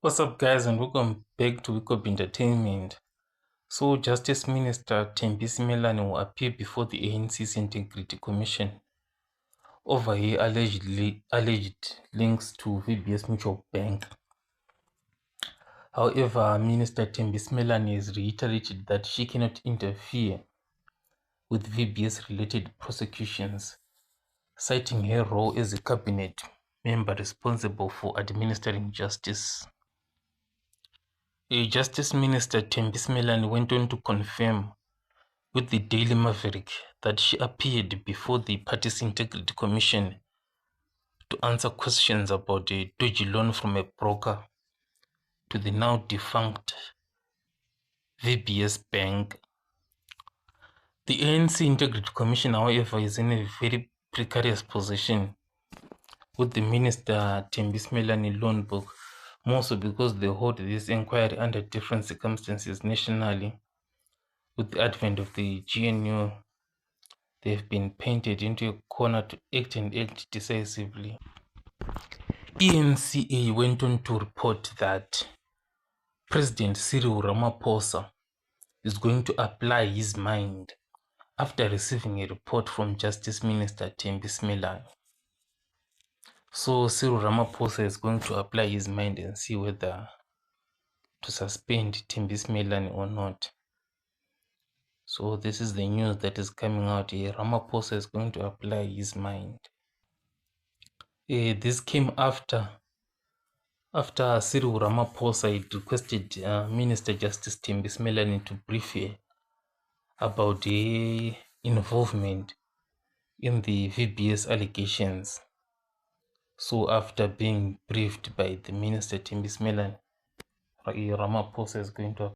What's up, guys, and welcome back to Wake Up Entertainment. So, Justice Minister Thembisi Melani will appear before the ANC's Integrity Commission over her alleged links to VBS Mutual Bank. However, Minister Thembisi Melani has reiterated that she cannot interfere with VBS-related prosecutions, citing her role as a cabinet member responsible for administering justice. Justice Minister Thembisi Melani went on to confirm with the Daily Maverick that she appeared before the Party's Integrity Commission to answer questions about a dodgy loan from a broker to the now defunct VBS Bank. The ANC Integrity Commission, however, is in a very precarious position with the Minister Thembisi Melani loan book, more so because they hold this inquiry under different circumstances nationally. With the advent of the GNU, they've been painted into a corner to act and act decisively. ENCA went on to report that President Cyril Ramaphosa is going to apply his mind after receiving a report from Justice Minister Thembisi Melani. So Cyril Ramaphosa is going to apply his mind and see whether to suspend Thembisi Melani or not. So this is the news that is coming out here. Ramaphosa is going to apply his mind. This came after Cyril Ramaphosa had requested Minister Justice Thembisi Melani to brief her about the involvement in the VBS allegations. So after being briefed by the Minister Thembisi Melani, Ramaphosa is going to